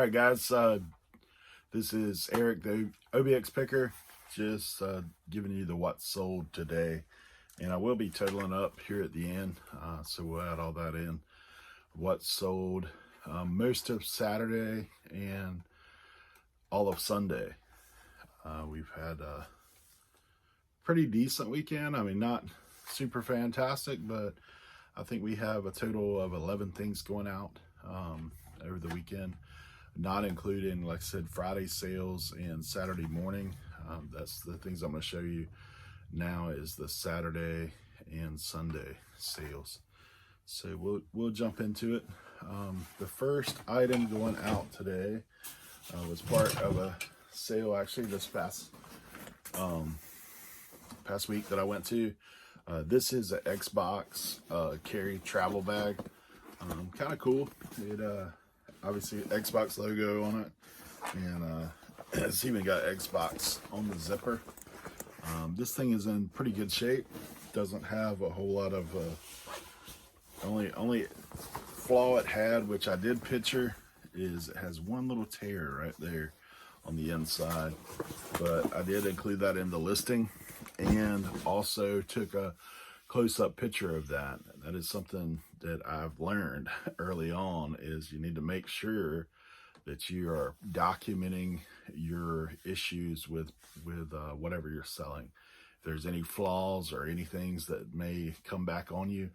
Alright guys, this is Eric, the OBX picker, just giving you the what's sold today. And I will be totaling up here at the end, so we'll add all that in. What's sold most of Saturday and all of Sunday. We've had a pretty decent weekend. I mean, not super fantastic, but I think we have a total of 11 things going out over the weekend, not including, like I said, Friday sales and Saturday morning. That's the things I'm going to show you now, is the Saturday and Sunday sales. So we'll jump into it. The first item going out today was part of a sale actually this past week that I went to. This is an Xbox carry travel bag. Kind of cool. It obviously Xbox logo on it, and it's even got Xbox on the zipper. This thing is in pretty good shape. Doesn't have a whole lot of only flaw it had, which I did picture, is it has one little tear right there on the inside, but I did include that in the listing and also took a close-up picture of that. That is something that I've learned early on, is you need to make sure that you are documenting your issues with whatever you're selling. If there's any flaws or any things that may come back on you,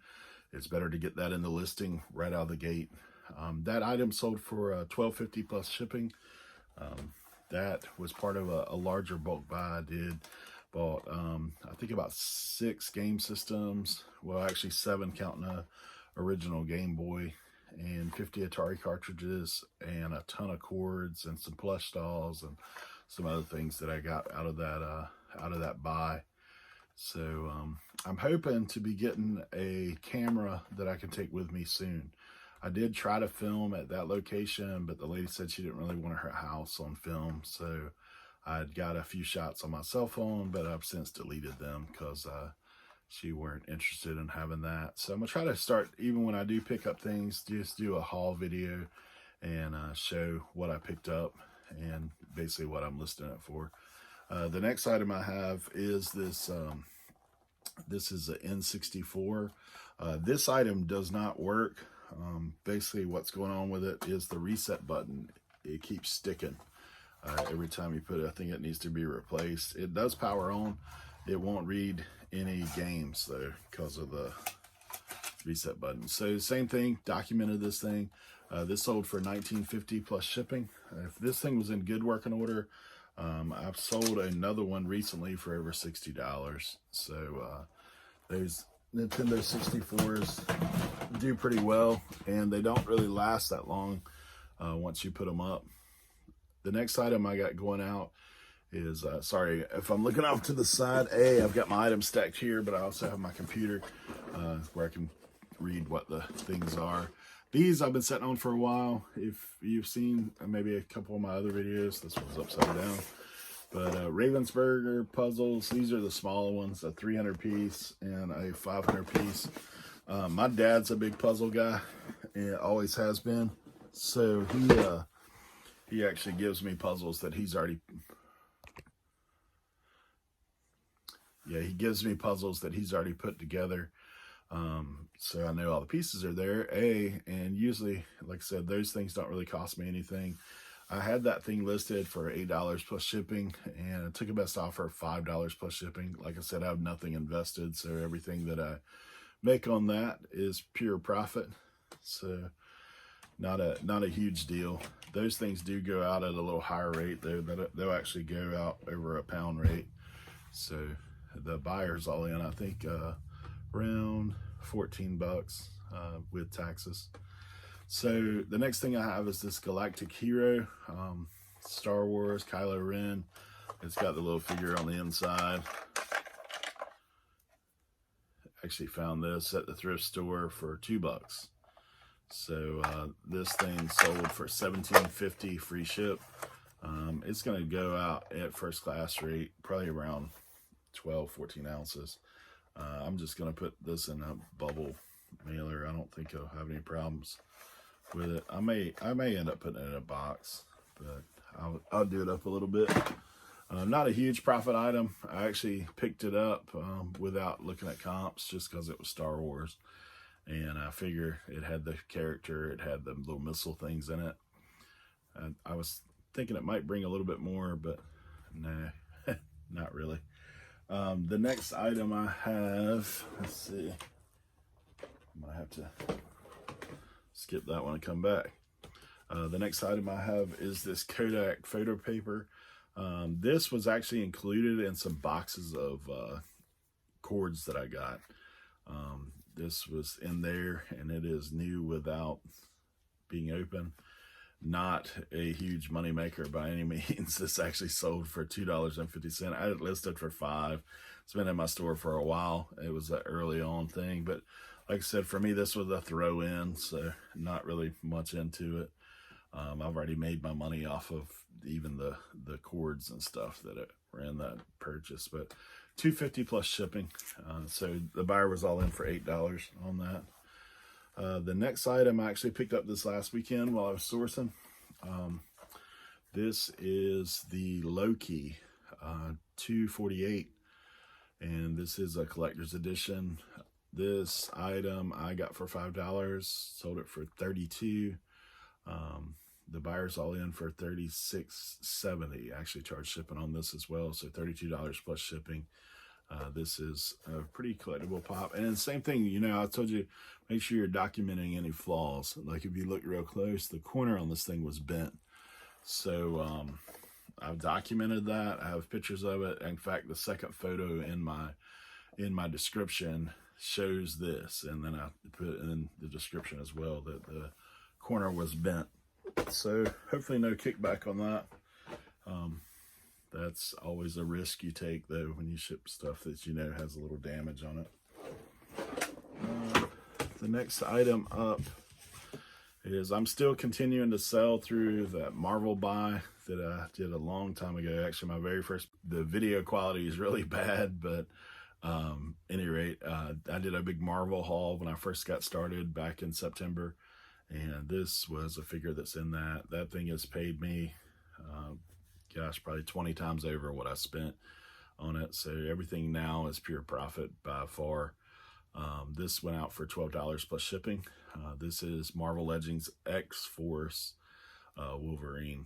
it's better to get that in the listing right out of the gate. That item sold for $12.50 plus shipping. That was part of a larger bulk buy I did. Bought I think about 6 game systems, well actually 7 counting a original Game Boy, and 50 Atari cartridges, and a ton of cords and some plush dolls and some other things that I got out of that buy. So I'm hoping to be getting a camera that I can take with me soon. I did try to film at that location, but the lady said she didn't really want her house on film, so I'd got a few shots on my cell phone, but I've since deleted them because she weren't interested in having that. So I'm gonna try to start, even when I do pick up things, just do a haul video and show what I picked up and basically what I'm listing it for. The next item I have is this. This is an N64. This item does not work. Basically what's going on with it is the reset button. It keeps sticking. Every time you put it, I think it needs to be replaced. It does power on. It won't read any games though because of the reset button. So same thing, documented this thing. This sold for $19.50 plus shipping. If this thing was in good working order, I've sold another one recently for over $60. So those Nintendo 64s do pretty well, and they don't really last that long once you put them up. The next item I got going out is, sorry if I'm looking off to the side, I've got my items stacked here, but I also have my computer where I can read what the things are. These I've been setting on for a while. If you've seen maybe a couple of my other videos, this one's upside down. But Ravensburger puzzles, these are the smaller ones, a 300 piece and a 500 piece. My dad's a big puzzle guy, and always has been. So he actually gives me puzzles that he's already, he gives me puzzles that he's already put together. So I know all the pieces are there, and usually, like I said, those things don't really cost me anything. I had that thing listed for $8 plus shipping, and I took a best offer of $5 plus shipping. Like I said, I have nothing invested, so everything that I make on that is pure profit. So not a huge deal. Those things do go out at a little higher rate though. They'll actually go out over a pound rate. So the buyer's all in, I think, around $14 with taxes. So the next thing I have is this Galactic Hero, Star Wars, Kylo Ren. It's got the little figure on the inside. Actually found this at the thrift store for $2. So this thing sold for $17.50 free ship. It's going to go out at first class rate, probably around 12-14 ounces. I'm just going to put this in a bubble mailer. I don't think I'll have any problems with it. I may end up putting it in a box, but I'll do it up a little bit. Not a huge profit item. I actually picked it up without looking at comps, just because it was Star Wars, and I figure it had the character, it had the little missile things in it. And I was thinking it might bring a little bit more, but no, not really. The next item I have, let's see, I'm gonna have to skip that one and come back. The next item I have is this Kodak photo paper. This was actually included in some boxes of cords that I got. This was in there, and it is new without being open. Not a huge money maker by any means. This actually sold for $2.50. I had it listed for $5. It's been in my store for a while. It was an early on thing, but like I said, for me, this was a throw in, so not really much into it. I've already made my money off of even the cords and stuff that were in that purchase, but $2.50 plus shipping. So the buyer was all in for $8 on that. The next item I actually picked up this last weekend while I was sourcing. This is the Loki 248, and this is a collector's edition. This item I got for $5, sold it for $32. The buyer's all in for $36.70. Actually charged shipping on this as well, so $32 plus shipping. This is a pretty collectible pop. And the same thing, you know, I told you, make sure you're documenting any flaws. Like if you look real close, the corner on this thing was bent. So I've documented that. I have pictures of it. In fact, the second photo in my description shows this. And then I put in the description as well that the corner was bent. So hopefully no kickback on that. That's always a risk you take, though, when you ship stuff that you know has a little damage on it. The next item up is I'm still continuing to sell through that Marvel buy that I did a long time ago. Actually, my very first, the video quality is really bad, but any rate, I did a big Marvel haul when I first got started back in September, and this was a figure that's in that. That thing has paid me gosh, probably 20 times over what I spent on it. So everything now is pure profit by far. This went out for $12 plus shipping. This is Marvel Legends X-Force Wolverine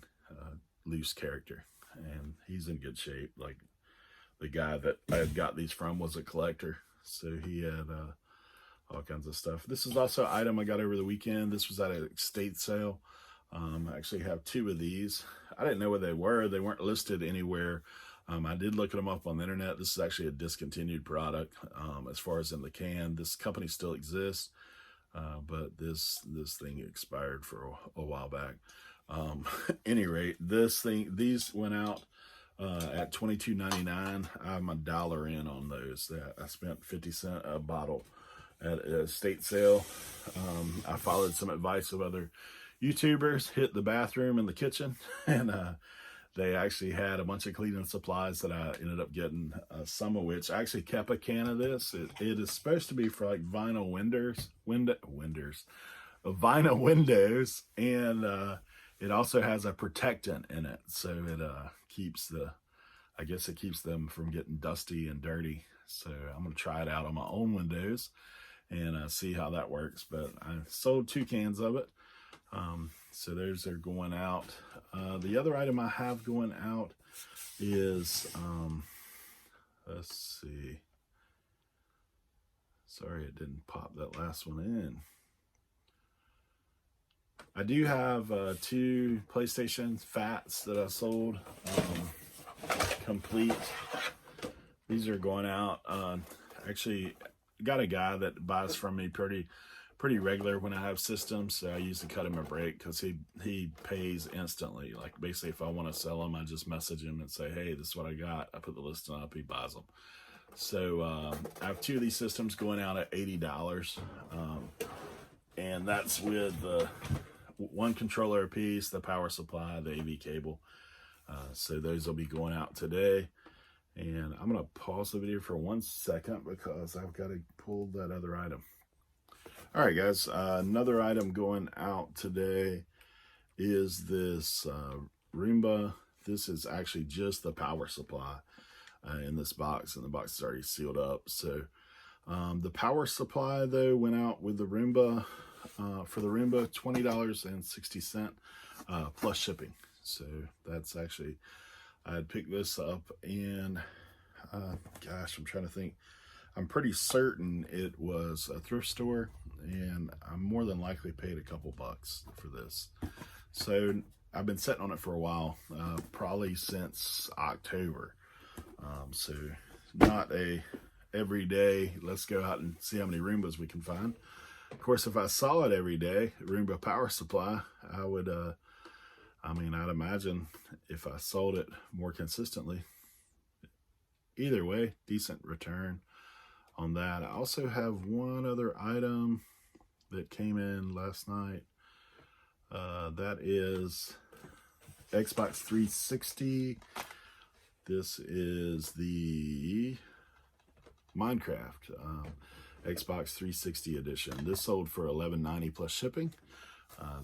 loose character, and he's in good shape. Like the guy that I had got these from was a collector, so he had all kinds of stuff. This is also an item I got over the weekend. This was at an estate sale. I actually have two of these. I didn't know what they were. They weren't listed anywhere. I did look them up on the internet. This is actually a discontinued product as far as in the can. This company still exists, but this thing expired for a while back. Any rate, these went out at $22.99. I'm $1 in on those. I spent 50 cents a bottle at a estate sale. I followed some advice of other YouTubers, hit the bathroom and the kitchen, and they actually had a bunch of cleaning supplies that I ended up getting, some of which I actually kept a can of this. It is supposed to be for like vinyl windows, and it also has a protectant in it, so it keeps I guess it keeps them from getting dusty and dirty. So I'm gonna try it out on my own windows and see how that works. But I sold 2 cans of it. So those are going out. The other item I have going out is, let's see. Sorry, it didn't pop that last one in. I do have 2 PlayStation Fats that I sold, complete. These are going out. Actually, got a guy that buys from me pretty regular when I have systems, so I usually cut him a break because he pays instantly. Like basically, if I want to sell them, I just message him and say, hey, this is what I got. I put the listing up, he buys them. So I have 2 of these systems going out at $80, and that's with the 1 controller a piece, the power supply, the AV cable. So those will be going out today. And I'm gonna pause the video for 1 second because I've got to pull that other item. All right, guys, another item going out today is this Roomba. This is actually just the power supply in this box, and the box is already sealed up. So the power supply, though, went out with the Roomba. For the Roomba, $20.60 plus shipping. So that's actually, I had picked this up, and gosh, I'm trying to think. I'm pretty certain it was a thrift store, and I more than likely paid a couple bucks for this. So I've been sitting on it for a while, probably since October. So not a everyday, let's go out and see how many Roombas we can find. Of course, if I saw it every day, Roomba power supply, I would, I'd imagine if I sold it more consistently, either way, decent return on that. I also have one other item that came in last night. That is Xbox 360. This is the Minecraft Xbox 360 edition. This sold for $11.90 plus shipping.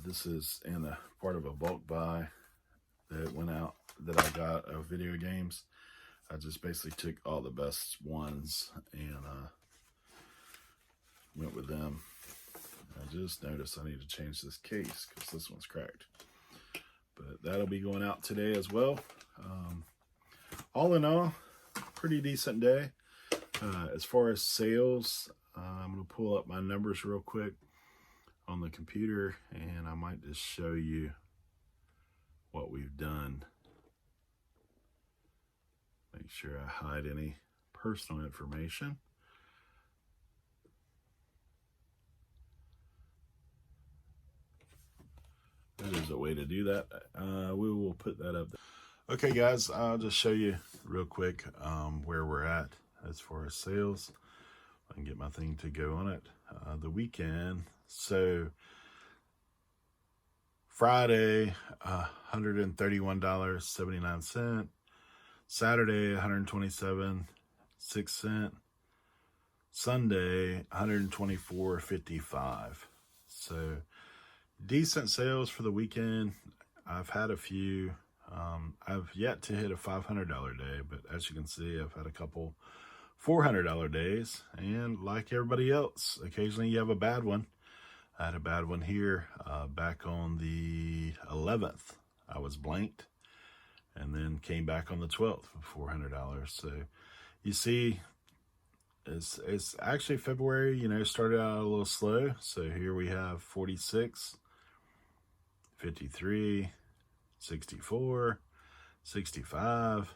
This is in a part of a bulk buy that went out that I got of video games. I just basically took all the best ones and went with them. I just noticed I need to change this case because this one's cracked. But that'll be going out today as well. All in all, pretty decent day. As far as sales, I'm going to pull up my numbers real quick on the computer, and I might just show you what we've done. Make sure I hide any personal information. There's a way to do that. We will put that up there. Okay, guys, I'll just show you real quick where we're at as far as sales. I can get my thing to go on it. The weekend, so Friday, $131.79. Saturday, $127.06. Sunday, $124.55. So decent sales for the weekend. I've had a few. I've yet to hit a $500 day, but as you can see, I've had a couple $400 days. And like everybody else, occasionally you have a bad one. I had a bad one here back on the 11th. I was blanked, and then came back on the 12th with $400. So you see, it's actually February, started out a little slow. So here we have 46, 53, 64, 65,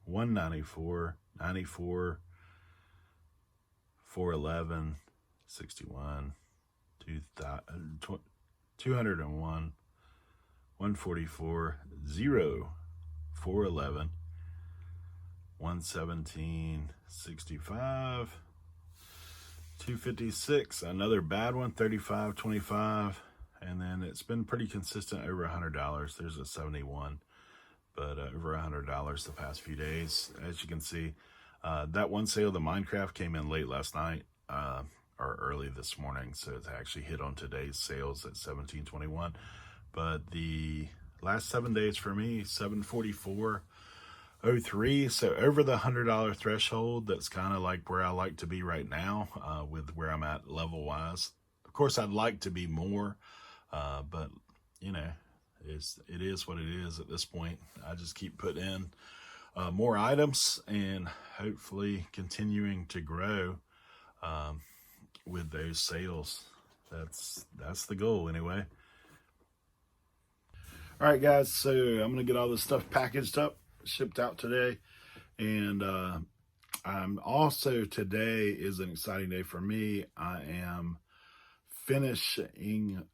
194, 94, 411, 61, 201, 144, 0, 411, 117, 65, 256, another bad one, 35, 25, and then it's been pretty consistent over $100. There's a 71, but over $100 the past few days. As you can see, that one sale, the Minecraft, came in late last night or early this morning, so it's actually hit on today's sales at $17.21. But the last 7 days for me, $744.03, so over the $100 threshold. That's kind of like where I like to be right now with where I'm at level wise. Of course, I'd like to be more, but it is what it is at this point. I just keep putting in more items and hopefully continuing to grow with those sales. That's the goal anyway. All right, guys, so I'm gonna get all this stuff packaged up, shipped out today, and I'm also, today is an exciting day for me. I am finishing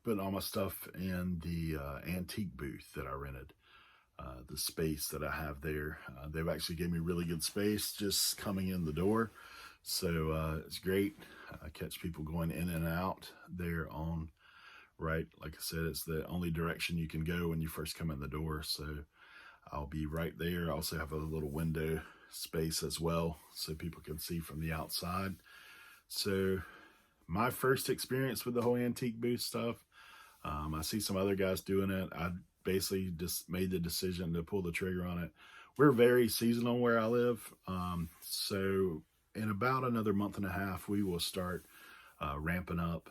putting all my stuff in the antique booth that I rented. The space that I have there, they've actually gave me really good space just coming in the door, so it's great. I catch people going in and out there on right, like I said, it's the only direction you can go when you first come in the door, so I'll be right there. I also have a little window space as well, so people can see from the outside. So my first experience with the whole antique booth stuff. I see some other guys doing it. I basically just made the decision to pull the trigger on it. We're very seasonal where I live. So in about another month and a half, we will start ramping up.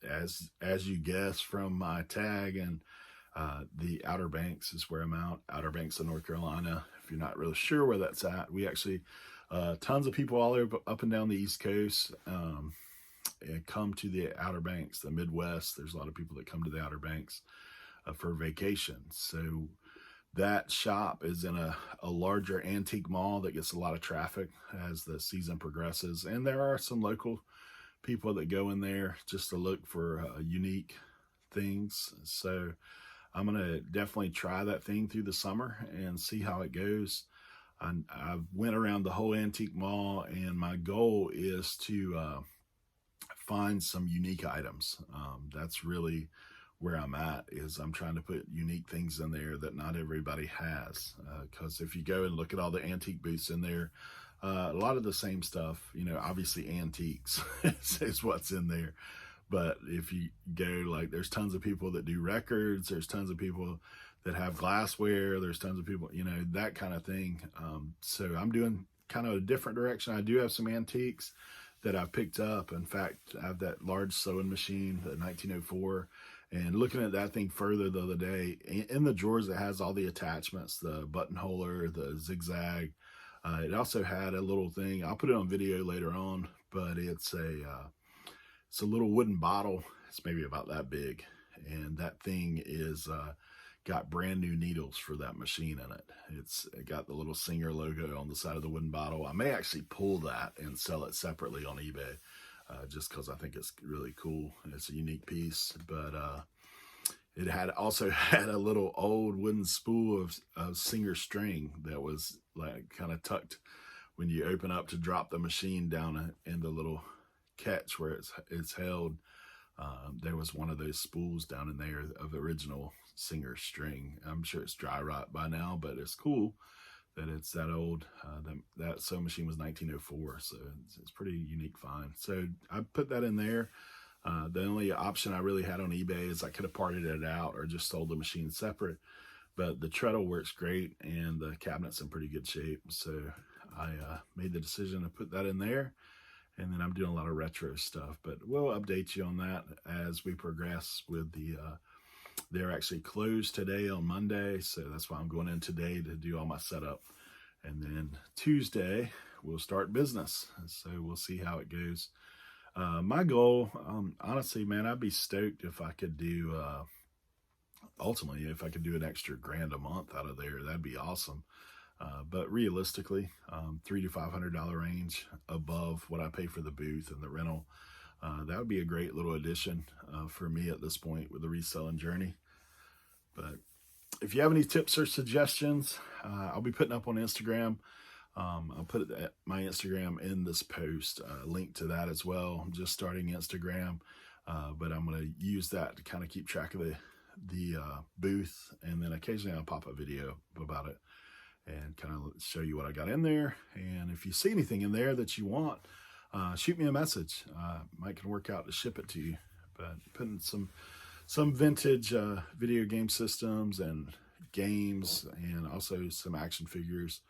As you guess from my tag, and the Outer Banks is where I'm out. Outer Banks of North Carolina. If you're not really sure where that's at, we actually, tons of people all over up and down the East Coast come to the Outer Banks, the Midwest. There's a lot of people that come to the Outer Banks for vacation. So that shop is in a larger antique mall that gets a lot of traffic as the season progresses. And there are some local people that go in there just to look for unique things. So I'm going to definitely try that thing through the summer and see how it goes. I went around the whole antique mall, and my goal is to find some unique items. That's really where I'm at, is I'm trying to put unique things in there that not everybody has. Because if you go and look at all the antique booths in there, a lot of the same stuff, you know, obviously antiques is what's in there. But if you go, like, there's tons of people that do records, there's tons of people that have glassware, there's tons of people, you know, that kind of thing. So I'm doing kind of a different direction. I do have some antiques that I've picked up. In fact, I have that large sewing machine, the 1904, and looking at that thing further the other day, in the drawers it has all the attachments, the buttonholer, the zigzag. It also had a little thing, I'll put it on video later on, but it's a little wooden bottle. It's maybe about that big, and that thing is got brand new needles for that machine in it. It got the little Singer logo on the side of the wooden bottle. I may actually pull that and sell it separately on eBay, just because I think it's really cool. It's a unique piece, but it also had a little old wooden spool of Singer string that was like kind of tucked when you open up to drop the machine down in the little catch where it's held. There was one of those spools down in there of the original Singer string. I'm sure it's dry rot by now, but it's cool that it's that old. That sewing machine was 1904, so it's pretty unique find. So I put that in there. The only option I really had on eBay is I could have parted it out or just sold the machine separate, but the treadle works great and the cabinet's in pretty good shape. So I made the decision to put that in there. And then I'm doing a lot of retro stuff, but we'll update you on that as we progress with they're actually closed today on Monday. So that's why I'm going in today to do all my setup. And then Tuesday, we'll start business. So we'll see how it goes. My goal, honestly, man, I'd be stoked if I could do, ultimately, if I could do an extra $1,000 a month out of there. That'd be awesome. But realistically, $300 to $500 range above what I pay for the booth and the rental. That would be a great little addition for me at this point with the reselling journey. But if you have any tips or suggestions, I'll be putting up on Instagram. I'll put my Instagram in this post, link to that as well. I'm just starting Instagram, but I'm going to use that to kind of keep track of the booth, and then occasionally I'll pop a video about it and kind of show you what I got in there. And if you see anything in there that you want, shoot me a message. Mike can work out to ship it to you. But putting some vintage video game systems and games, and also some action figures,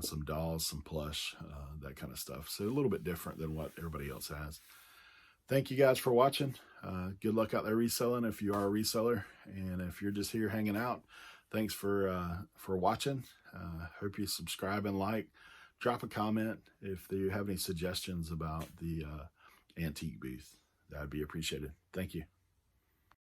some dolls, some plush, that kind of stuff. So a little bit different than what everybody else has. Thank you guys for watching. Good luck out there reselling if you are a reseller. And if you're just here hanging out, thanks for watching. Hope you subscribe and like. Drop a comment if you have any suggestions about the antique booth. That'd be appreciated. Thank you.